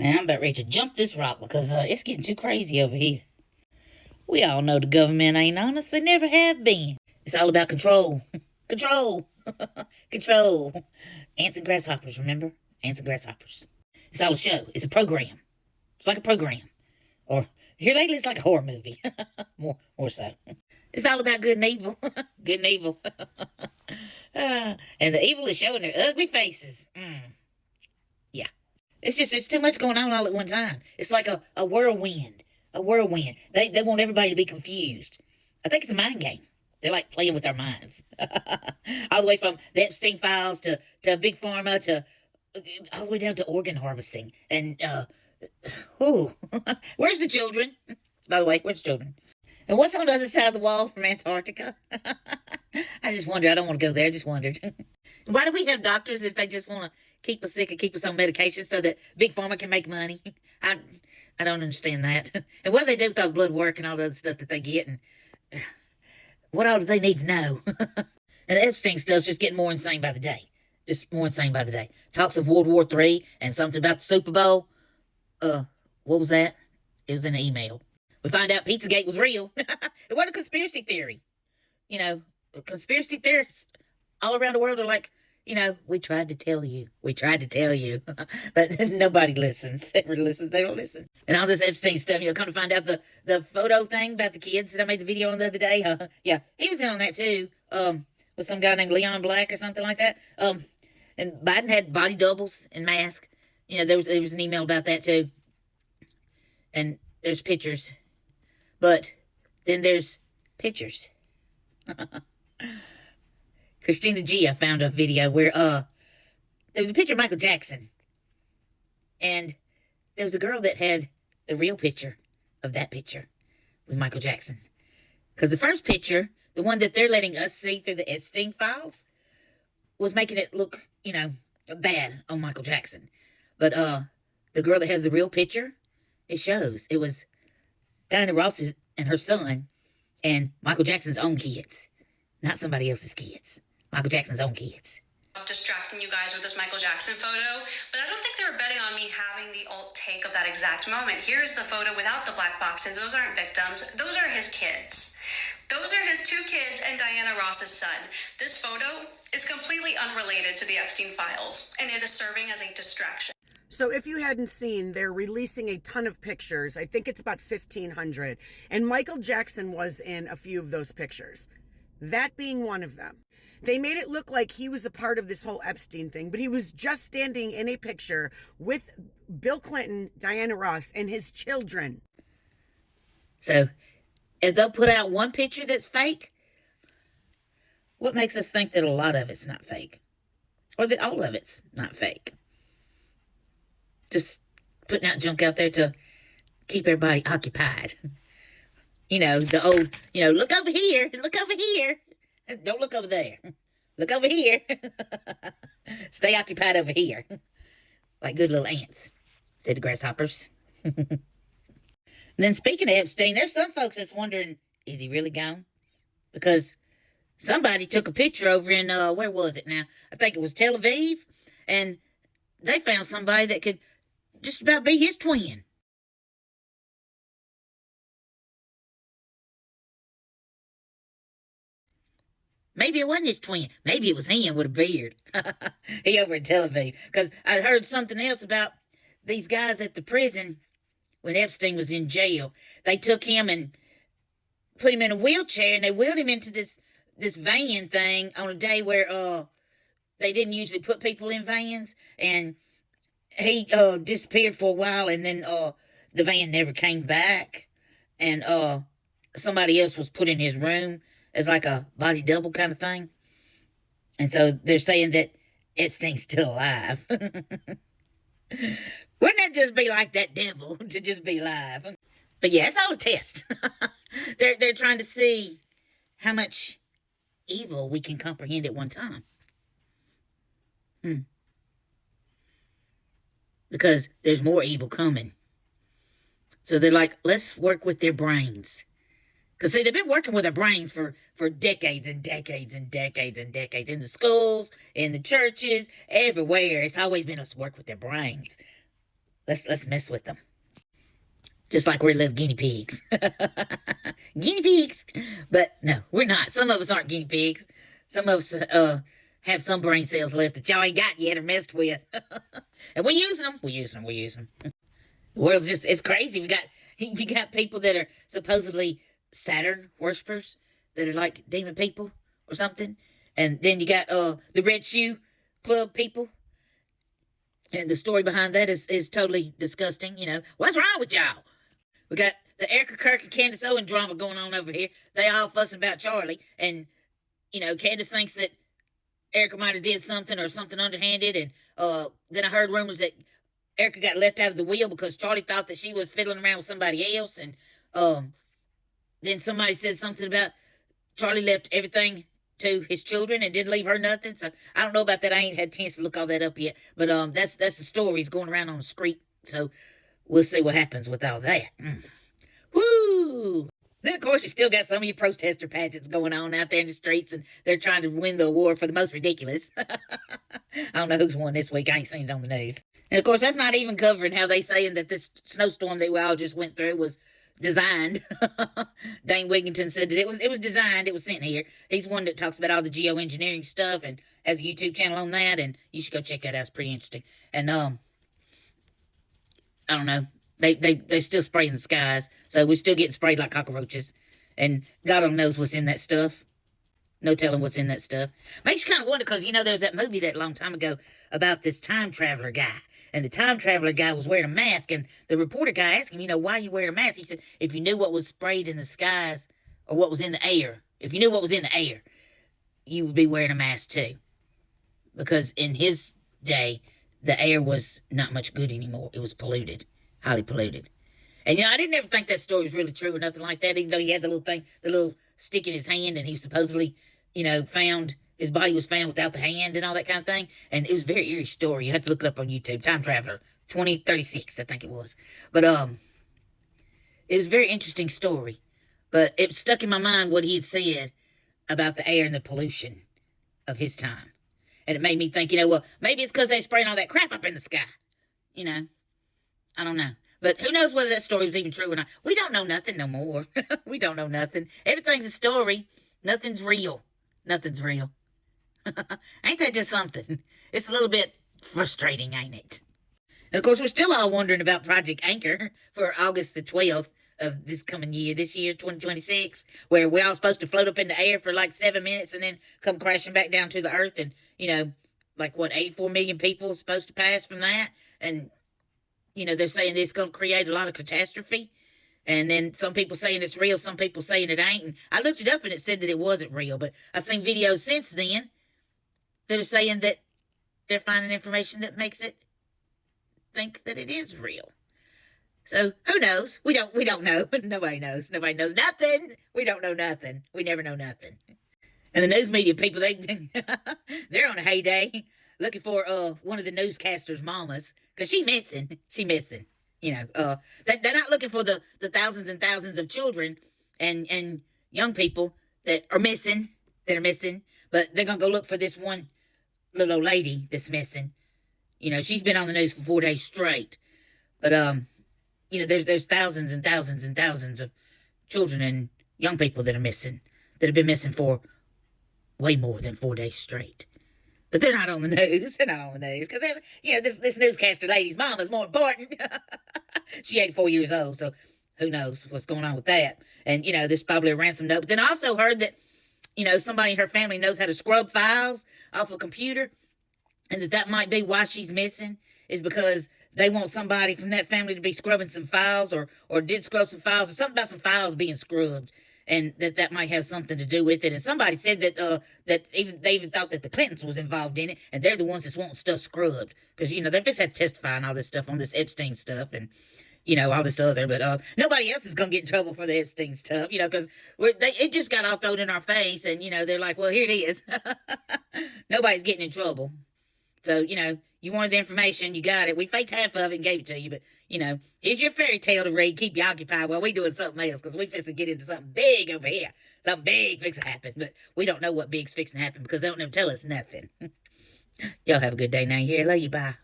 Man, I'm about ready to jump this rock because it's getting too crazy over here. We all know the government ain't honest. They never have been. It's all about control. Control. Control. Ants and grasshoppers, remember? Ants and grasshoppers. It's all a show. It's a program. It's like a program. Or here lately, it's like a horror movie. more so. It's all about good and evil. Good and evil. And the evil is showing their ugly faces. Yeah. It's too much going on all at one time. It's like a whirlwind. A whirlwind. They want everybody to be confused. I think it's a mind game. They're like playing with our minds. All the way from the Epstein files to Big Pharma to all the way down to organ harvesting. And, where's the children? By the way, where's the children? And what's on the other side of the wall from Antarctica? I just wondered. I don't want to go there. I just wondered. Why do we have doctors if they just want to keep us sick and keep us on medication so that Big Pharma can make money? I don't understand that. And what do they do with all the blood work and all the other stuff that they get? And what all do they need to know? And the Epstein stuff's just getting more insane by the day. Just more insane by the day. Talks of World War III and something about the Super Bowl. What was that? It was in an email. We find out Pizzagate was real. It wasn't a conspiracy theory. You know, conspiracy theorists all around the world are like, we tried to tell you. We tried to tell you. But nobody listens. Ever listens. They don't listen. And all this Epstein stuff, come to find out the photo thing about the kids that I made the video on the other day. Yeah, he was in on that too. With some guy named Leon Black or something like that. And Biden had body doubles and masks. There was an email about that too. And there's pictures. But then there's pictures. Christina G, I found a video where there was a picture of Michael Jackson. And there was a girl that had the real picture of that picture with Michael Jackson. Because the first picture, the one that they're letting us see through the Epstein files, was making it look, bad on Michael Jackson. But the girl that has the real picture, it shows. It was Diana Ross and her son and Michael Jackson's own kids. Not somebody else's kids. Michael Jackson's own kids. Distracting you guys with this Michael Jackson photo, but I don't think they were betting on me having the alt take of that exact moment. Here's the photo without the black boxes. Those aren't victims. Those are his kids. Those are his two kids and Diana Ross's son. This photo is completely unrelated to the Epstein files, and it is serving as a distraction. So if you hadn't seen, they're releasing a ton of pictures. I think it's about 1,500. And Michael Jackson was in a few of those pictures. That being one of them. They made it look like he was a part of this whole Epstein thing, but he was just standing in a picture with Bill Clinton, Diana Ross, and his children. So, if they'll put out one picture that's fake, what makes us think that a lot of it's not fake? Or that all of it's not fake? Just putting out junk out there to keep everybody occupied. The old, look over here, look over here. Don't look over there. Look over here. Stay occupied over here. Like good little ants, said the grasshoppers. And then speaking of Epstein, there's some folks that's wondering, is he really gone? Because somebody took a picture over in, where was it now? I think it was Tel Aviv. And they found somebody that could just about be his twin. Maybe it wasn't his twin. Maybe it was him with a beard. He over in Tel Aviv. Because I heard something else about these guys at the prison when Epstein was in jail. They took him and put him in a wheelchair, and they wheeled him into this van thing on a day where they didn't usually put people in vans. And he disappeared for a while, and then the van never came back. And somebody else was put in his room as like a body double kind of thing. And so they're saying that Epstein's still alive. Wouldn't that just be like that devil to just be alive? But yeah, it's all a test. They're trying to see how much evil we can comprehend at one time. Because there's more evil coming. So they're like, let's work with their brains. Because, see, they've been working with their brains for decades and decades and decades and decades. In the schools, in the churches, everywhere. It's always been us work with their brains. Let's mess with them. Just like we're little guinea pigs. Guinea pigs. But no, we're not. Some of us aren't guinea pigs. Some of us have some brain cells left that y'all ain't got yet or messed with. And we're using them. We're using them. We're using them. The world's just, it's crazy. You got people that are supposedly Saturn worshippers that are like demon people or something. And then you got the Red Shoe Club people. And the story behind that is totally disgusting. You know, what's wrong with y'all? We got the Erica Kirk and Candace Owen drama going on over here. They all fussing about Charlie. And, you know, Candace thinks that Erica might have did something or something underhanded. And then I heard rumors that Erica got left out of the wheel because Charlie thought that she was fiddling around with somebody else. And then somebody said something about Charlie left everything to his children and didn't leave her nothing. So I don't know about that. I ain't had a chance to look all that up yet. But that's the stories going around on the street. So we'll see what happens with all that. Woo! Then, of course, you still got some of your protester pageants going on out there in the streets, and they're trying to win the award for the most ridiculous. I don't know who's won this week. I ain't seen it on the news. And, of course, that's not even covering how they saying that this snowstorm that we all just went through was designed. Dane Wigington said that it was designed. It was sent here. He's one that talks about all the geoengineering stuff and has a YouTube channel on that, and you should go check that out. It's pretty interesting. And, I don't know. They still spraying the skies, so we're still getting sprayed like cockroaches. And God only knows what's in that stuff. No telling what's in that stuff. Makes you kind of wonder, because, you know, there was that movie that long time ago about this time traveler guy. And the time traveler guy was wearing a mask, and the reporter guy asked him, you know, why are you wearing a mask? He said, if you knew what was sprayed in the skies, or what was in the air, if you knew what was in the air, you would be wearing a mask too. Because in his day, the air was not much good anymore. It was polluted. Highly polluted. And, you know, I didn't ever think that story was really true or nothing like that, even though he had the little thing, the little stick in his hand, and he supposedly, you know, his body was found without the hand and all that kind of thing. And it was a very eerie story. You have to look it up on YouTube. Time Traveler 2036, I think it was. But it was a very interesting story. But it stuck in my mind what he had said about the air and the pollution of his time. And it made me think, you know, well, maybe it's because they spraying all that crap up in the sky. You know. I don't know. But who knows whether that story was even true or not. We don't know nothing no more. We don't know nothing. Everything's a story. Nothing's real. Nothing's real. Ain't that just something? It's a little bit frustrating, ain't it? And of course, we're still all wondering about Project Anchor for August the 12th of this coming year, 2026, where we're all supposed to float up in the air for like 7 minutes and then come crashing back down to the earth. And, you know, like what, 84 million people are supposed to pass from that? And, you know, they're saying it's going to create a lot of catastrophe. And then some people saying it's real, some people saying it ain't. And I looked it up and it said that it wasn't real. But I've seen videos since then that are saying that they're finding information that makes it think that it is real. So who knows? We don't know. Nobody knows. Nobody knows nothing. We don't know nothing. We never know nothing. And the news media people, they're on a heyday looking for one of the newscasters' mamas. Because she missing, you know. They're not looking for the thousands and thousands of children and young people that are missing, but they're going to go look for this one little old lady that's missing. You know, she's been on the news for 4 days straight. But, you know, there's thousands and thousands and thousands of children and young people that are missing, that have been missing for way more than 4 days straight. But they're not on the news. They're not on the news. Because, you know, this newscaster lady's mom is more important. She 84 years old, so who knows what's going on with that. And, you know, there's probably a ransom note. But then I also heard that, you know, somebody in her family knows how to scrub files off a computer. And that might be why she's missing, is because they want somebody from that family to be scrubbing some files or did scrub some files, or something about some files being scrubbed. And that might have something to do with it. And somebody said that they even thought that the Clintons was involved in it, and they're the ones that's wanting stuff scrubbed. Because, you know, they've just had to testify and all this stuff on this Epstein stuff and, you know, all this other. But nobody else is going to get in trouble for the Epstein stuff, you know, because it just got all thrown in our face. And, you know, they're like, well, here it is. Nobody's getting in trouble. So, you know, you wanted the information, you got it. We faked half of it and gave it to you, but, you know, here's your fairy tale to read, keep you occupied while we doing something else, because we fixing to get into something big over here. Something big fixing to happen, but we don't know what big's fixing to happen because they don't never tell us nothing. Y'all have a good day now. Here, love you, bye.